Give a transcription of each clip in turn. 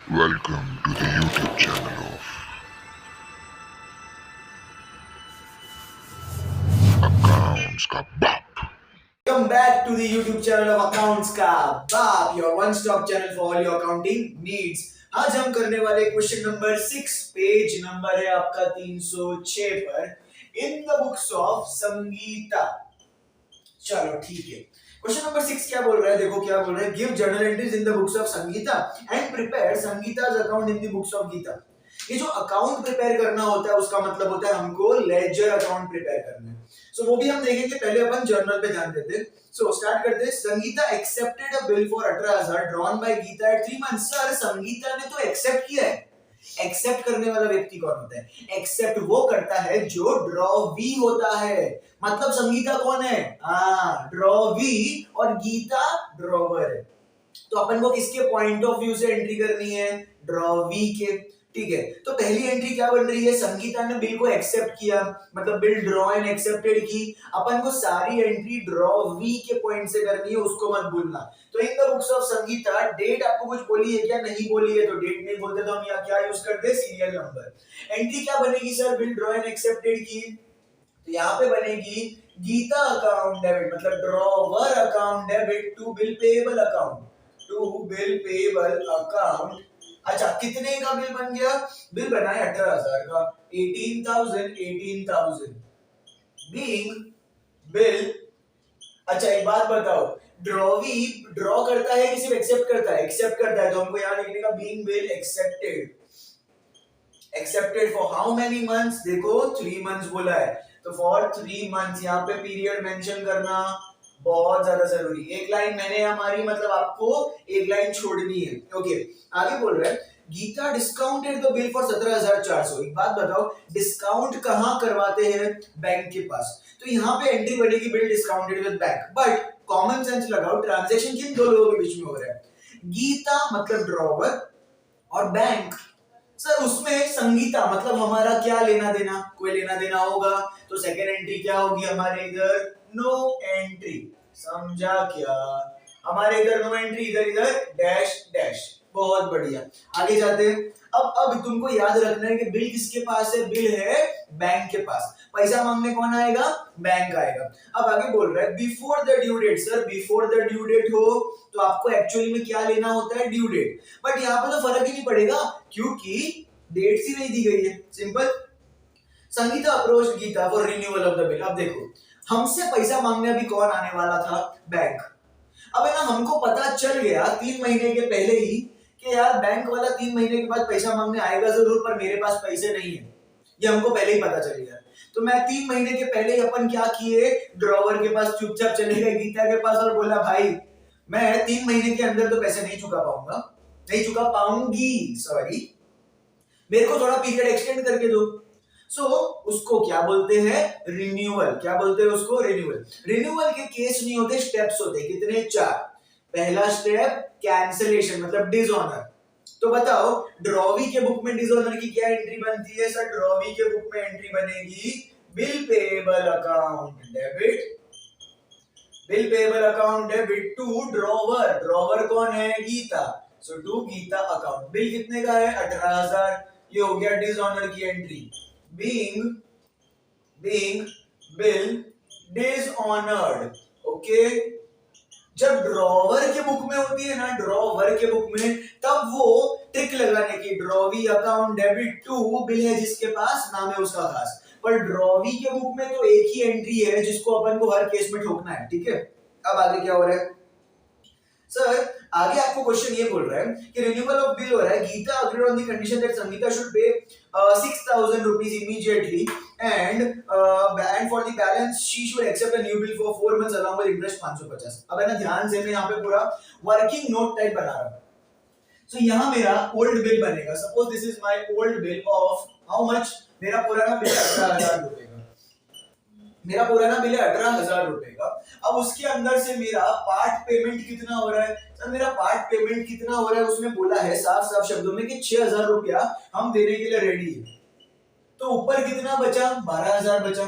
Welcome to the YouTube channel of Accounts का बाप। Welcome back to the YouTube channel of Accounts का बाप, your one stop channel for all your accounting needs। आज हम करने वाले क्वेश्चन नंबर 6, पेज नंबर है आपका 306 पर, इन द बुक्स ऑफ संगीता। चलो ठीक है, क्वेश्चन नंबर 6 क्या बोल रहा है, देखो क्या बोल रहा है। Give journal entries in the books of Sangeeta and prepare Sangeeta's account in the books of Geeta. ये जो अकाउंट प्रिपेयर करना होता है उसका मतलब होता है हमको लेजर अकाउंट प्रिपेयर करना है। सो वो भी हम देखेंगे, पहले अपन जर्नल पे ध्यान देते हैं। सो स्टार्ट करते हैं। Sangeeta accepted a bill for 18,000 drawn by Geeta at 3 months. Sir Sangeeta ने तो एक्सेप्ट किया है। एक्सेप्ट करने वाला व्यक्ति कौन होता है? एक्सेप्ट वो करता है जो ड्रॉवी होता है। मतलब संगीता कौन है? ड्रॉवी, और गीता ड्रॉवर है। तो अपन को किसके पॉइंट ऑफ व्यू से एंट्री करनी है? ड्रॉवी के। ठीक है, तो पहली एंट्री क्या बन रही है? संगीता ने बिल को एक्सेप्ट किया, मतलब बिल ड्रॉ एंड एक्सेप्टेड की। अपन को सारी एंट्री ड्रॉवी के पॉइंट से करनी है, उसको मत भूलना। तो in the books of Sangeeta, date आपको कुछ बोली है क्या? नहीं बोली है, तो डेट नहीं बोलते तो हम यहाँ क्या यूज करते हैं? Serial number. एंट्री क्या बनेगी sir bill draw and accepted की? तो यहाँ पे बनेगी गीता अकाउंट डेबिट, मतलब drawer account debit to bill payable account, to bill payable account. अच्छा, कितने का बिल बन गया? बिल बना है 18,000 का। 18,000 बीइंग बिल। अच्छा एक बात बताओ, ड्रॉवी ड्रॉ करता है कि सिर्फ एक्सेप्ट करता है? एक्सेप्ट करता है, तो हमको यहाँ लिखने का being bill accepted. Accepted for how many months? देखो 3 मंथ्स बोला है, तो फॉर 3 मंथ्स। यहाँ पे पीरियड मेंशन करना बहुत ज्यादा जरूरी। एक लाइन मैंने हमारी, मतलब आपको एक लाइन छोड़नी है। ओके, आगे बोल रहे हैं Geeta discounted the bill for 17,400। एक बात बताओ, डिस्काउंट कहाँ करवाते हैं? बैंक के पास। तो यहाँ पे एंट्री बनेगी bill discounted with bank. But common sense लगाओ, ट्रांजेक्शन किन दो लोगों के बीच में हो रहा है? गीता मतलब ड्रॉवर, और बैंक। सर उसमें संगीता मतलब हमारा क्या लेना देना? कोई लेना देना होगा, तो सेकेंड एंट्री क्या होगी हमारे इधर? No entry. समझा क्या? हमारे इधर नो एंट्री, इधर इधर डैश डैश। बहुत बढ़िया, आगे जाते हैं। अब तुमको याद रखना है कि बिल किसके पास है? बिल है बैंक के पास। पैसा मांगने कौन आएगा? बैंक आएगा। अब आगे बोल रहा है before the due date. Sir before the due date हो तो आपको एक्चुअली में क्या लेना होता है? Due date. बट यहाँ पे तो फर्क ही नहीं पड़ेगा क्योंकि डेट्स ही नहीं दी गई है। Simple. Sangeeta approach Geeta for renewal of the bill. अब देखो, हमसे पैसा मांगने अभी कौन आने वाला था? बैंक। अब है ना, हमको पता चल गया 3 महीने के पहले ही कि यार बैंक वाला 3 महीने के बाद पैसा मांगने आएगा जरूर, पर मेरे पास पैसे नहीं है। ये हमको पहले ही पता चल गया। तो मैं 3 महीने के पहले ही अपन क्या किए? ड्रॉवर के पास चुपचाप चले गए, गीता के पास, और बोला भाई मैं 3 महीने के अंदर तो पैसे नहीं चुका पाऊंगा, नहीं चुका पाऊंगी, सॉरी, मेरे को थोड़ा पीरियड एक्सटेंड करके दो। उसको क्या बोलते हैं? रिन्यूअल। क्या बोलते हैं उसको? रिन्यूअल। रिन्यूअल के केस नहीं होते, स्टेप्स होते। कितने? 4। पहला स्टेप कैंसलेशन, मतलब डिसऑनर। तो बताओ ड्रॉवी के बुक में डिसऑनर की क्या एंट्री बनती है? सर ड्रॉवी के बुक में एंट्री बनेगी bill payable account debit, bill payable account debit to drawer. Drawer कौन है? Geeta. So to Geeta account. Bill कितने का है? 18,000। ये हो गया डिसऑनर की entry. Being bill dishonoured. Okay, जब ड्रॉवर के बुक में होती है ना, ड्रॉवर के बुक में, तब वो ट्रिक लगाने की, drawee account debit to bill है जिसके पास, नाम है उसका खास। पर ड्रॉवी के बुक में तो एक ही एंट्री है जिसको अपन को हर केस में ठोकना है। ठीक है, अब आगे क्या हो रहा है? सर आगे आपको क्वेश्चन ये बोल रहा है कि रिन्यूअल ऑफ बिल हो रहा है। Geeta agreed on the condition that Sangeeta should pay 6,000 rupees immediately and for the balance she should accept a new bill for 4 months along with interest 550। अब है ना, ध्यान से मैं यहाँ पे पूरा वर्किंग नोट टाइप बना रहा हूँ। सो यहाँ मेरा ओल्ड बिल बनेगा। Suppose this is my old bill of how much? मेरा पुराना बिल 18,000 रुपए का। मेरा पुराना बिल है 18,000 रुपए का। अब उसके अंदर से मेरा पार्ट पेमेंट कितना हो रहा है? सर मेरा पार्ट पेमेंट कितना हो रहा है? उसमें बोला है साफ साफ शब्दों में कि 6,000 रुपया हम देने के लिए रेडी है। तो ऊपर कितना बचा? 12,000 बचा।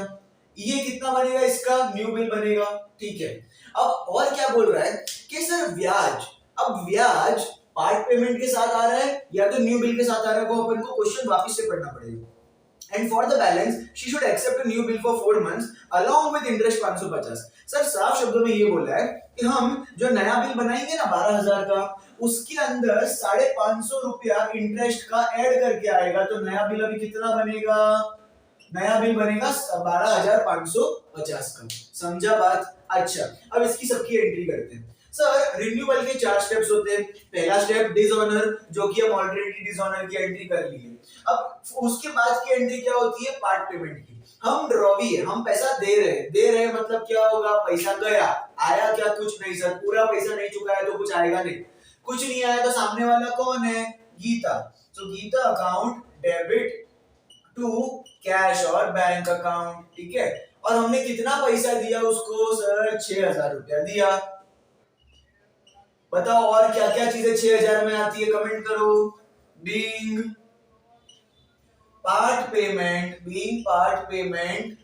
ये कितना बनेगा? इसका न्यू बिल बनेगा। ठीक है, अब और क्या बोल रहा है कि सर ब्याज। अब ब्याज पार्ट पेमेंट के साथ आ रहा है या तो न्यू बिल के साथ आ रहा है, वो अपन को क्वेश्चन वापस से पढ़ना पड़ेगा। And for the balance, she should accept a new bill for 4 months along with interest 550। Sir साफ शब्दों में ये बोला है कि हम जो नया बिल बनाएंगे ना 12,000 का, उसके अंदर 550 रुपया इंटरेस्ट का ऐड करके आएगा, तो नया बिल अभी कितना बनेगा? नया बिल बनेगा 12,550 का। समझा बात? अच्छा, अब इसकी सबकी एंट्री करते हैं। सर रिन्यूअल के 4 स्टेप्स होते हैं। पहला स्टेप डिसऑनर, जो कि हम ऑलरेडी डिसऑनर की एंट्री कर ली है। अब उसके बाद की एंट्री क्या होती है? पार्ट पेमेंट की। हम ड्रॉवी है, हम पैसा दे रहे मतलब क्या होगा? पैसा गया, आया क्या? कुछ नहीं सर, पूरा पैसा नहीं चुका है तो कुछ आएगा नहीं। कुछ नहीं आया तो सामने वाला कौन है? गीता। तो Geeta account debit to cash और बैंक अकाउंट, ठीक है। और हमने कितना पैसा दिया उसको? सर 6,000 रुपया दिया। बताओ और क्या क्या चीजें 6,000 में आती है? कमेंट करो। Being part payment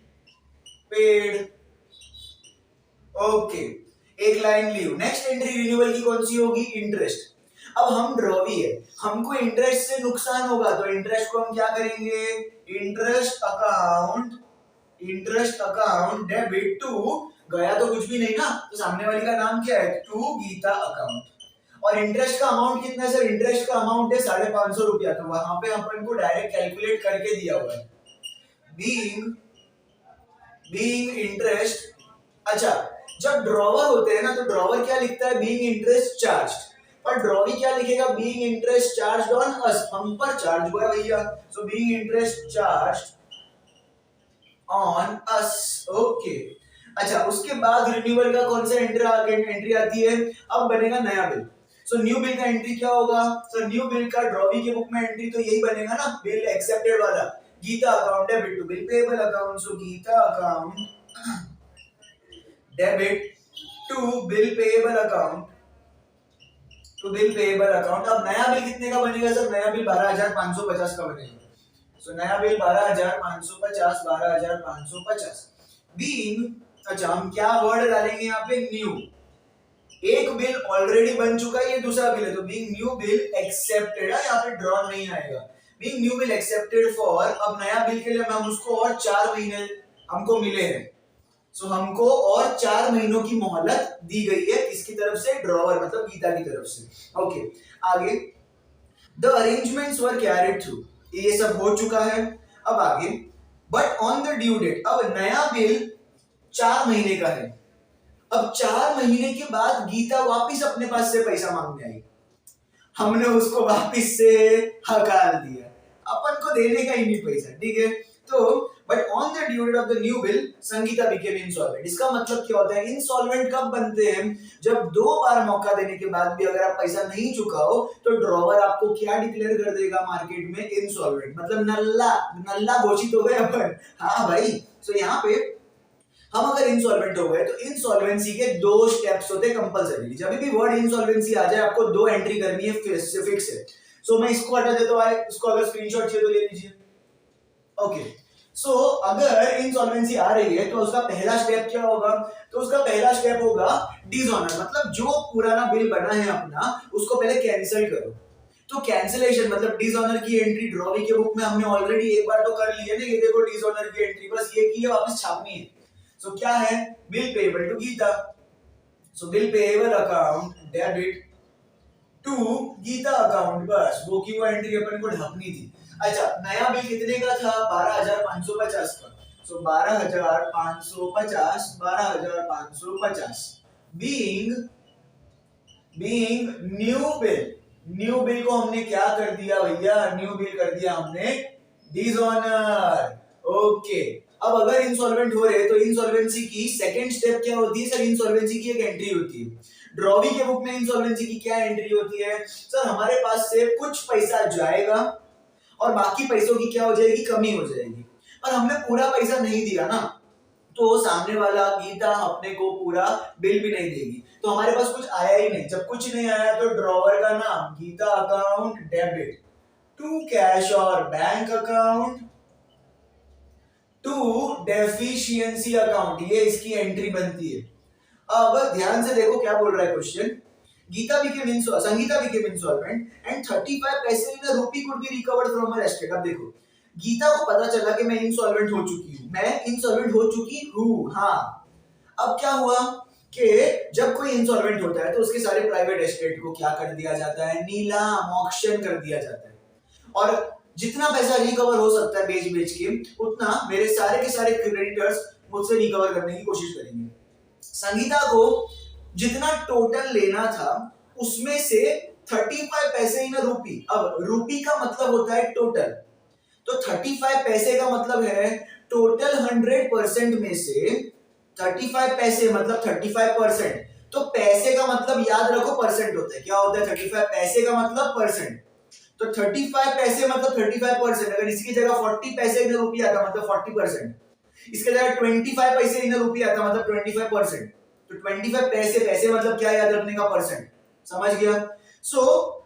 paid. Okay, एक line leave. Next entry renewal की कौन सी होगी? इंटरेस्ट। अब हम ड्रॉवी है, हमको इंटरेस्ट से नुकसान होगा तो इंटरेस्ट को हम क्या करेंगे? इंटरेस्ट अकाउंट डेबिट टू, गया तो कुछ भी नहीं ना, तो सामने वाली का नाम क्या है? To Geeta account. और इंटरेस्ट का अमाउंट कितना है सर? इंटरेस्ट का अमाउंट है 550 रुपया, तो वहां पे अपन को डायरेक्ट कैलकुलेट करके दिया हुआ है। Being interest. अच्छा, जब ड्रॉवर होते हैं ना तो ड्रॉवर क्या लिखता है? Being interest charge. पर ड्रॉवी क्या लिखेगा? Being interest charge on us, हम पर चार्ज हुआ है भैया। So being interest charge on us. Okay, अच्छा, उसके बाद रिन्यूअल का कौन सा एंट्री आती है? अब बनेगा नया बिल। सो न्यू बिल का एंट्री क्या होगा? सो न्यू बिल का ड्रॉवी के बुक में एंट्री तो यही बनेगा ना, बिल एक्सेप्टेड वाला। Geeta account debit to bill payable account. So Geeta account debit to bill payable account, अब नया बिल कितने का बनेगा सर? नया बिल 12,550 का बनेगा। सो नया बिल 12,550। बीइंग, अच्छा हम क्या वर्ड डालेंगे यहाँ पे? न्यू। एक बिल ऑलरेडी बन चुका है, ये दूसरा बिल है, तो बीइंग न्यू बिल एक्सेप्टेड है, यहाँ पे ड्रॉ नहीं आएगा। Being new bill accepted for, अब नया बिल के लिए हम उसको और 4 महीने हमको मिले हैं। सो हमको और 4 महीनों की मोहलत दी गई है, किसकी तरफ से? ड्रॉवर मतलब गीता की तरफ से। ओके, आगे the arrangements were carried through, ये सब हो चुका है। अब आगे, but on the due date, अब नया बिल 4 महीने का है। अब 4 महीने के बाद गीता वापिस अपने पास से पैसा मांगने आई, हमने उसको वापिस से हकार दिया, अपन को देने का ही नहीं पैसा, ठीक है। तो but on the due date of the new bill Sangeeta became insolvent. इसका मतलब क्या होता है? इंसॉल्वेंट कब बनते हैं? जब 2 बार मौका देने के बाद भी अगर आप पैसा नहीं चुकाओ तो ड्रॉवर आपको क्या डिक्लेयर कर देगा मार्केट में? इंसॉल्वेंट, मतलब नल्ला घोषित हो गए अपन। हाँ भाई, सो यहाँ पे हम अगर इंसॉल्वेंट हो गए तो इंसॉल्वेंसी के 2 स्टेप्स होते हैं कंपलसरी। जब भी वर्ड इंसॉल्वेंसी आ जाए आपको 2 एंट्री करनी है, फिक्स है। सो मैं इसको हटा देता हूं, इसको अगर स्क्रीनशॉट चाहिए तो ले लीजिए। ओके, सो अगर इंसॉल्वेंसी आ रही है तो उसका पहला स्टेप क्या होगा? तो उसका पहला स्टेप होगा डिसऑनर, मतलब जो पुराना बिल बना है अपना उसको पहले कैंसिल करो। तो कैंसिलेशन मतलब डिसऑनर की एंट्री ड्रॉवी के बुक में हमने ऑलरेडी एक बार तो कर ली है ना, ये देखो डिसऑनर की एंट्री, बस ये की है, वापस छापनी है। सो क्या है? Bill payable to Geeta. So bill payable account debit to Geeta account, बस वो की वो एंट्री अपन को ढकनी थी। अच्छा, नया बिल कितने का था? 12,550 का। सो 12,550 बीइंग न्यू बिल को हमने क्या कर दिया भैया? न्यू बिल कर दिया हमने डिसऑनर। ओके, अब अगर इंसॉल्वेंट हो रहे तो इंसॉल्वेंसी की सेकंड स्टेप क्या होती है सर? इंसॉल्वेंसी की एक एंट्री होती है। ड्रॉवी के बुक में इंसॉल्वेंसी की क्या एंट्री होती है सर? हमारे पास से कुछ पैसा जाएगा और बाकी पैसों की क्या हो जाएगी? कमी हो जाएगी। पर हमने पूरा पैसा नहीं दिया ना, तो सामने वाला गीता अपने को पूरा बिल भी नहीं देगी, तो हमारे पास कुछ आया ही नहीं। जब कुछ नहीं आया तो ड्रॉवर का नाम Geeta account debit to cash और bank account to deficiency account, ये इसकी एंट्री बनती है। अब ध्यान से देखो क्या बोल रहा है question. Gita became Sangeeta became insolvent and 35 paise in a rupee could be recovered from her estate. अब देखो गीता को पता चला कि मैं इंसॉल्वेंट हो चुकी हूँ, मैं इंसॉल्वेंट हो चुकी हूँ, हाँ। अब क्या हुआ कि जब कोई इंसॉल्वेंट होता है तो उसके सारे प्राइवेट एस्टेट को क्या कर दिया जाता है, नीलाम ऑक्शन कर दिया जाता है, और जितना पैसा रिकवर हो सकता है बेच बेच के उतना मेरे सारे के सारे क्रेडिटर्स मुझसे रिकवर करने की कोशिश करेंगे। संगीता को जितना टोटल लेना था उसमें से 35 पैसे इन रूपी, अब रूपी का मतलब होता है टोटल, तो 35 पैसे का मतलब है टोटल 100% में से 35 पैसे मतलब 35%, तो पैसे का मतलब याद रखो परसेंट होता है, क्या होता है 35 पैसे का मतलब परसेंट, तो 35 पैसे मतलब 35%, अगर इसकी जगह 40 पैसे इन रूपी आता मतलब 40%, इसके जगह 25 पैसे इन रूपी आता मतलब 25%, तो 25 पैसे पैसे मतलब क्या याद रखने का परसेंट, समझ गया। सो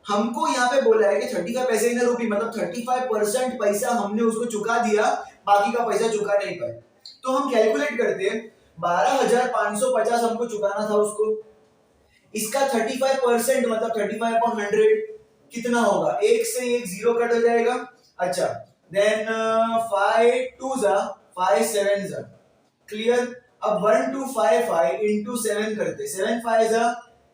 हमको यहाँ पे बोला है कि 35 पैसे इन रूपी मतलब 35% पैसा हमने उसको चुका दिया, बाकी का पैसा चुका नहीं पाए, तो हम कैलकुलेट करते हैं 12,550 हमको चुकाना था उसको, इसका 35% मतलब 35/100 कितना होगा, एक से एक जीरो कट हो जाएगा, अच्छा देन 5 2 जा 5 7 जा, क्लियर। अब 1255 into 7 करते, 7 5 जा,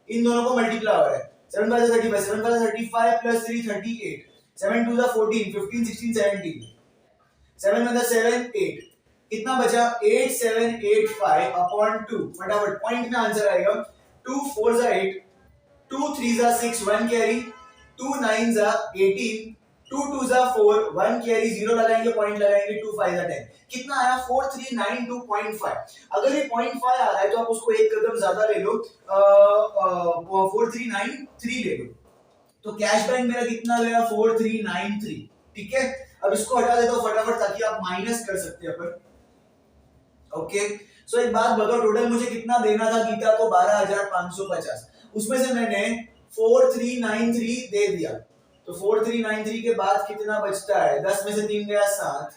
इन दोनों को मल्टीप्लाई हो रहा है, 7 5 जा 35, 7 5 जा 35 plus 3 38, 7 2 जा 14 15 16 17, 7 1 जा 7 8, कितना बचा 8785 अपॉन 2, फटाफट पॉइंट में आंसर आएगा, 2 4 जा 8, 2 3 जा 6 1 कैरी, 2 9 जा 18, 2 2 जा 4 1 कैरी, 0 लगाएंगे पॉइंट लगाएंगे, 2 5 जा 10, कितना आया 4392.5। अगर ये 0.5 आ रहा है तो आप उसको एक कदम ज्यादा ले लो, 4393 ले लो, तो कैश बैंक मेरा कितना गया 4393, ठीक है। अब इसको हटा देता हूं फटाफट ताकि आप माइनस कर सकते हैं अपन, ओके। सो एक बात बताओ, टोटल मुझे कितना देना था गीता को 12,550, उसमें से मैंने 4393 दे दिया, तो 4393 के बाद कितना बचता है, 10 में से 3 गया 7,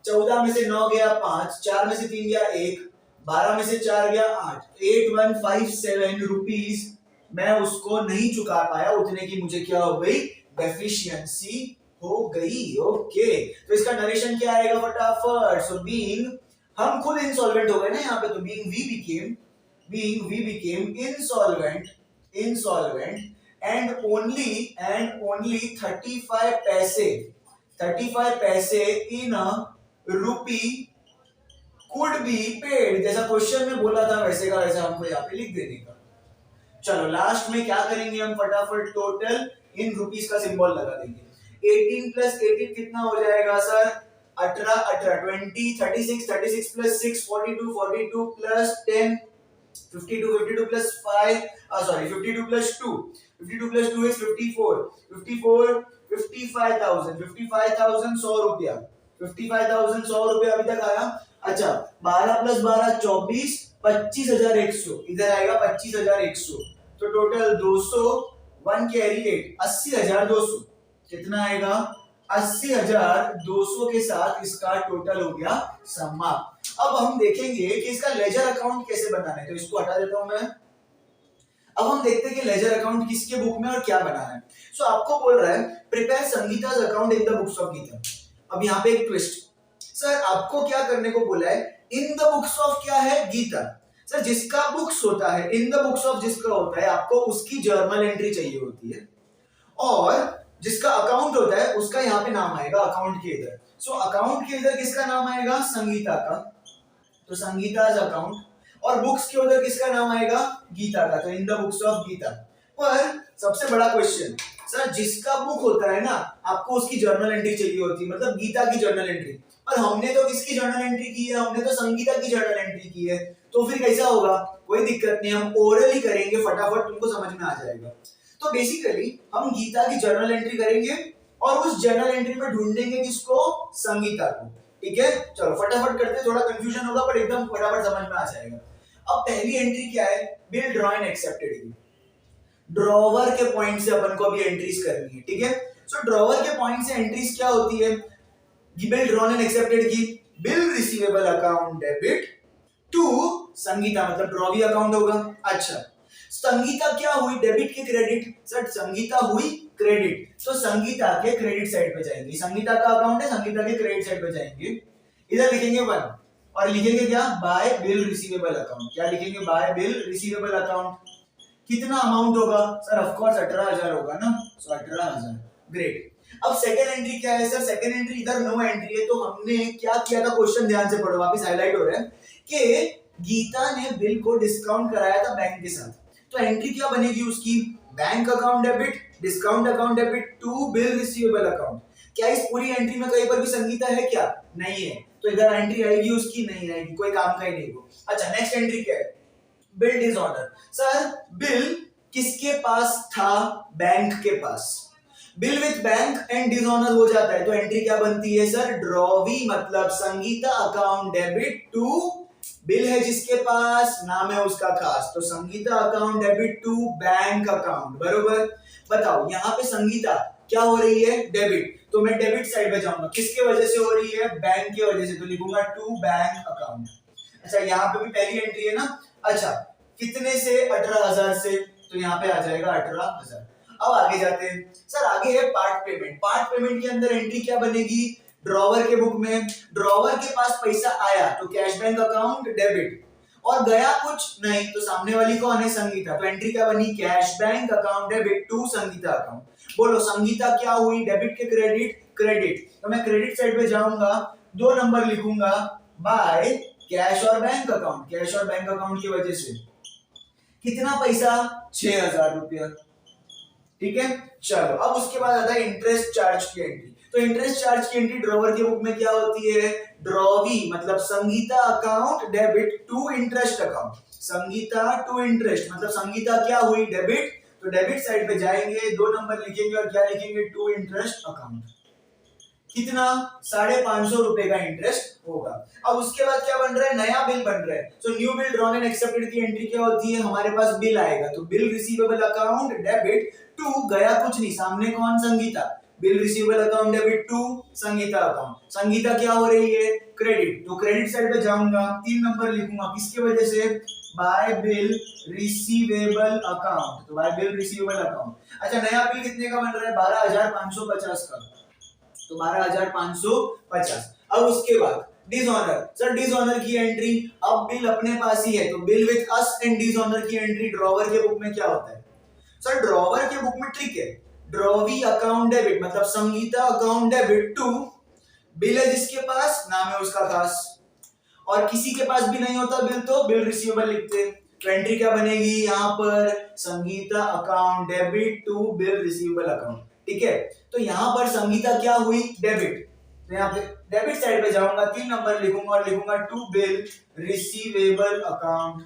14 में से 9 गया 5, 4 में से 3 गया 1, 12 में से 4 गया 8, 8157 रुपीस मैं उसको नहीं चुका पाया, उतने की मुझे क्या हो गई, डेफिशिएंसी हो गई, ओके। तो इसका नरेशन क्या आएगा फटाफट, सो बीइंग, हम खुद इंसॉल्वेंट हो गए ना यहाँ पे, तो being we became insolvent and only 35 पैसे in a rupee could be paid, जैसा क्वेश्चन में बोला था वैसे का वैसा हमको यहाँ पे लिख देने का। चलो लास्ट में क्या करेंगे हम, फटाफट टोटल इन रुपीस का सिंबल लगा देंगे, 18 plus 18 कितना हो जाएगा sir, 18 20 36 plus 6 42 plus 10 52 plus 5 52 plus 2 is 54 55,000 100 रुपया, 55,000 100 रुपया अभी तक आया। अच्छा 12 plus 12 24 25,100, इधर आएगा 25,100, तो टोटल 200 1 कैरी 8 80,200, कितना आएगा 80,200 के साथ इसका टोटल हो गया समाप्त। अब हम देखेंगे कि इसका लेजर अकाउंट कैसे बनाना है, तो इसको हटा देता हूं मैं। अब हम देखते हैं कि लेजर अकाउंट किसके बुक में और क्या बनाना है। सो आपको बोल रहा है prepare Sangeeta's account in the books of Geeta. अब यहाँ पे एक ट्विस्ट, सर आपको क्या करने को बोला है, इन द बुक्स ऑफ क्या है, गीता। सर जिसका बुक्स होता है, इन द बुक्स ऑफ जिसका होता है, आपको उसकी जर्नल एंट्री चाहिए होती है, और जिसका अकाउंट होता है उसका यहाँ पे नाम आएगा अकाउंट के इधर। सो अकाउंट के इधर किसका नाम आएगा, संगीता का, तो संगीता's अकाउंट, और बुक्स के उधर किसका नाम आएगा, गीता का, तो in the books of Geeta. पर सबसे बड़ा क्वेश्चन, सर जिसका बुक होता है ना, आपको उसकी जर्नल एंट्री चाहिए होती है, मतलब गीता की जर्नल एंट्री, पर हमने तो किसकी जर्नल एंट्री की है, हमने तो संगीता की जर्नल एंट्री की है, तो फिर कैसा होगा, कोई दिक्कत नहीं, हम ओरली करेंगे, फटाफट तुमको समझ में आ जाएगा। तो बेसिकली हम गीता की जर्नल एंट्री करेंगे और उस जर्नल एंट्री में ढूंढेंगे किसको, संगीता को, ठीक है। चलो फटाफट करते हैं, थोड़ा कंफ्यूजन होगा पर एकदम फटाफट समझ में आ जाएगा। अब पहली एंट्री क्या है, बिल ड्रॉ एंड एक्सेप्टेड की, ड्रॉवर के पॉइंट से अपन को अभी एंट्रीज करनी है, ठीक है। सो ड्रॉवर के पॉइंट से एंट्रीज क्या होती है, बिल ड्रॉन एंड एक्सेप्टेड की, bill receivable account debit to Sangeeta, मतलब ड्रॉवी अकाउंट होगा। अच्छा संगीता क्या हुई, डेबिट के क्रेडिट, सर संगीता हुई क्रेडिट, तो संगीता के क्रेडिट साइड पे जाएंगे, संगीता का अकाउंट है, संगीता के क्रेडिट साइड पे जाएंगे, इधर लिखेंगे 1 और लिखेंगे क्या, बाय बिल रिसीवेबल अकाउंट, क्या लिखेंगे, बाय बिल रिसीवेबल अकाउंट। कितना अमाउंट होगा सर, ऑफ कोर्स 18,000 होगा ना, सो 18,000, ग्रेट। अब सेकंड एंट्री क्या है सर, सेकंड एंट्री इधर नो एंट्री है, तो हमने क्या किया था, क्वेश्चन ध्यान से पढ़ो, वापस हाईलाइट हो रहा है कि गीता ने बिल को डिस्काउंट कराया था बैंक के साथ, तो एंट्री क्या बनेगी उसकी, bank account debit, discount account debit to bill receivable account. क्या इस पूरी एंट्री में कहीं पर भी संगीता है क्या, नहीं है, तो इधर एंट्री आएगी उसकी, नहीं आएगी, कोई काम का ही नहीं वो। अच्छा नेक्स्ट एंट्री क्या है, बिल डिसऑर्डर, सर बिल किसके पास था, बैंक के पास, bill with bank and dishonour हो जाता है, तो एंट्री क्या बनती है सर, ड्रॉवी, मतलब Sangeeta account debit to, bill है जिसके पास, नाम है उसका खास, तो Sangeeta account debit to bank account, बरोबर। बताओ यहाँ पे संगीता क्या हो रही है, डेबिट, तो मैं डेबिट साइड पे जाऊंगा, किसके वजह से हो रही है, बैंक की वजह से, तो लिखूंगा टू बैंक अकाउंट। अच्छा यहाँ पे भी पहली एंट्री है ना, अच्छा कितने से, 18,000 से, तो यहाँ पे आ जाएगा 18,000। अब आगे जाते हैं सर, आगे है पार्ट पेमेंट, पार्ट पेमेंट के अंदर एंट्री क्या बनेगी, ड्रॉवर के बुक में, ड्रॉवर के पास पैसा आया तो कैश बैंक अकाउंट डेबिट, और गया कुछ नहीं तो सामने वाली कौन है, संगीता, तो एंट्री क्या बनी, cash bank account debit to Sangeeta account. बोलो संगीता क्या हुई, डेबिट के क्रेडिट, क्रेडिट, तो मैं क्रेडिट साइड पे जाऊंगा, 2 नंबर लिखूंगा, बाय कैश और बैंक अकाउंट, कैश और बैंक अकाउंट की वजह से कितना पैसा, 6,000 रुपया, ठीक है। चलो अब उसके बाद आता है इंटरेस्ट चार्ज की एंट्री, तो इंटरेस्ट चार्ज की एंट्री ड्रॉवर के बुक में क्या होती है, ड्रॉवी, मतलब Sangeeta account debit to interest account, Sangeeta to interest, मतलब संगीता क्या हुई, डेबिट, तो डेबिट साइड पे जाएंगे, 2 नंबर लिखेंगे और क्या लिखेंगे, टू इंटरेस्ट अकाउंट, कितना, 550 रुपए का इंटरेस्ट होगा। अब उसके बाद क्या बन रहा है, नया बिल बन रहा है, so new bill drawn and accepted की एंट्री क्या होती है, हमारे पास बिल आएगा, तो bill receivable account debit to, गया कुछ नहीं, सामने कौन, Sangeeta, bill receivable account debit to Sangeeta account, Sangeeta क्या हो रही है, क्रेडिट, तो क्रेडिट साइड पे जाऊंगा, 3 नंबर लिखूंगा, किसके वजह से, बाय बिल रिसीवेबल अकाउंट, तो बाय बिल रिसीवेबल अकाउंट। अच्छा नया बिल कितने का बन रहा है, 12,550 का, तो 12,550। अब उसके बाद डिसऑनर, सर डिसऑनर की एंट्री, अब बिल अपने पास ही है तो bill with us and dishonour की एंट्री ड्रॉवर के बुक में क्या होता है, सर ड्रॉवर के बुक में ट्रिक है, ड्रॉवी अकाउंट डेबिट, मतलब Sangeeta account debit to, bill है जिसके पास, नाम है उसका खास, और किसी के पास भी नहीं होता बिल तो बिल रिसीवेबल लिखते हैं, तो एंट्री क्या बनेगी यहाँ पर, Sangeeta account debit to bill receivable account, ठीक है। तो यहाँ पर संगीता क्या हुई, डेबिट, तो यहाँ पे डेबिट साइड पे जाऊंगा, 3 नंबर लिखूंगा और लिखूंगा to bill receivable account,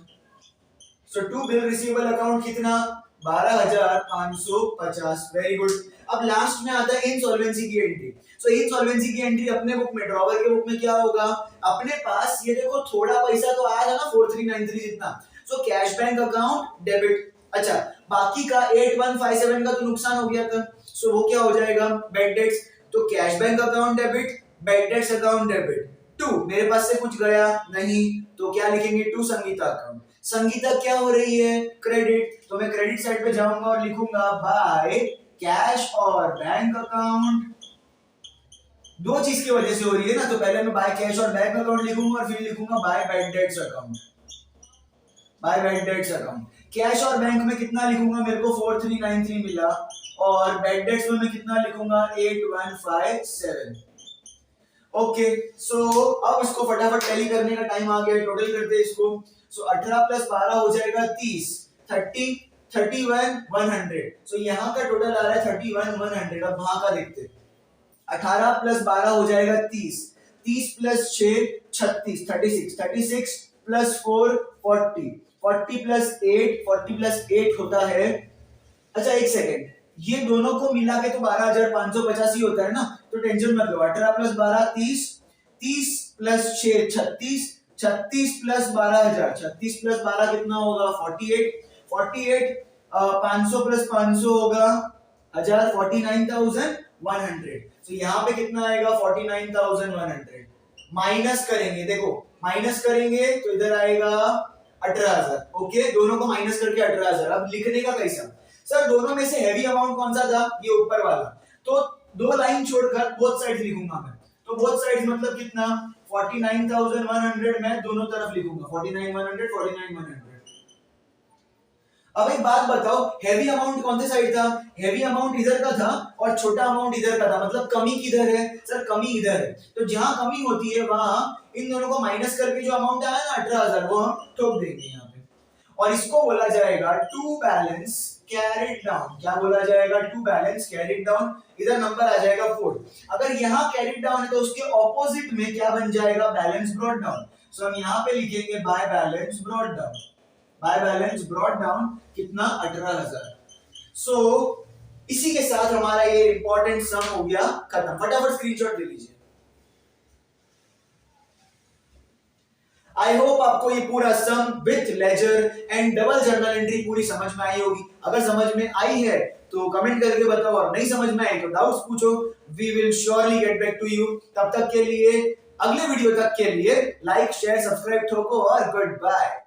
so to bill receivable account कितना, 12,550, वेरी गुड। अब लास्ट में आता है इंसॉल्वेंसी की एंट्री, सो इंसॉल्वेंसी की एंट्री अपने बुक में, ड्रॉवर के बुक में क्या होगा, अपने पास ये देखो थोड़ा पैसा तो आया था ना 4393 जितना, so cash bank account debit, अच्छा बाकी का 8157 का तो नुकसान हो गया था, सो वो क्या हो जाएगा, बैड डेट्स, तो cash bank account debit, bad debts account debit to, मेरे पास से कुछ गया नहीं तो क्या लिखेंगे, टू संगीता अकाउंट, संगीता क्या हो रही है, क्रेडिट, तो मैं क्रेडिट साइड पे जाऊंगा और लिखूंगा बाय कैश और बैंक अकाउंट, 2 चीज की वजह से हो रही है ना, तो पहले मैं बाय कैश और बैंक अकाउंट लिखूंगा और फिर लिखूंगा by bad debts account, by bad debts account. Cash और बैंक में कितना लिखूंगा, मेरे को 4393 मिला, और बैड डेट्स में मैं कितना लिखूंगा, 8157। ओके सो अब इसको फटाफट टैली करने का टाइम आ गया, टोटल करते हैं इसको, सो 18 प्लस 12 हो जाएगा 30, 30 31 100, सो यहाँ का टोटल आ रहा है 31 100। अब वहां का देखते हैं, 18 प्लस 12 हो जाएगा 30, 30 प्लस 6 36, 36 36 प्लस 4 40, 40 प्लस 8, 40 प्लस 8 होता है, अच्छा एक सेकेंड, ये दोनों को मिला के तो 12,550 ही होता है ना, तो टेंशन मत लो, 18 प्लस 12 30, 30 प्लस 6 36, 36 प्लस 12,000, 36 प्लस 12 कितना होगा, 48, 48 500 प्लस 500 होगा 1000, 49,100, तो यहाँ पे कितना आएगा, 49,100, माइनस करेंगे, देखो माइनस करेंगे तो इधर आएगा 18,000। ओके, दोनों को माइनस करके 18,000। अब लिखने का कैसा? सर दोनों में से हैवी अमाउंट कौन सा था? ये ऊपर वाला। तो दो लाइन छोड़कर बोथ साइड लिखूंगा मैं। तो बोथ साइड मतलब कितना? 49,100 मैं दोनों तरफ लिखूंगा। 49,100, 49,100। अब एक बात बताओ, हैवी अमाउंट कौन से साइड था? हैवी अमाउंट इधर का था और छोटा अमाउंट इधर का था। मतलब कमी किधर है? सर कमी इधर है। तो जहां कमी होती है वहां इन दोनों को माइनस करके जो अमाउंट आया ना 18,000, वो हम ठोक देंगे यहाँ पे। और इसको बोला जाएगा टू बैलेंस कैरिड डाउन। क्या बोला जाएगा? To balance carried down. इधर नंबर आ जाएगा 4। अगर यहाँ कैरिड डाउन है तो उसके ऑपोजिट में क्या बन जाएगा? Balance brought down. सो हम यहाँ पे लिखेंगे by balance brought down. By balance brought down कितना? 18,000। सो इसी के साथ हमारा ये इंपॉर्टेंट सम हो गया खत्म। फटाफट स्क्रीनशॉट ले लीजिए। आई होप आपको ये पूरा सम with ledger and double journal entry पूरी समझ में आई होगी। अगर समझ में आई है तो कमेंट करके बताओ, और नहीं समझ में आई तो डाउट्स पूछो। We will surely get back to you. तब तक के लिए, अगले वीडियो तक के लिए लाइक शेयर सब्सक्राइब ठोको और गुड बाय।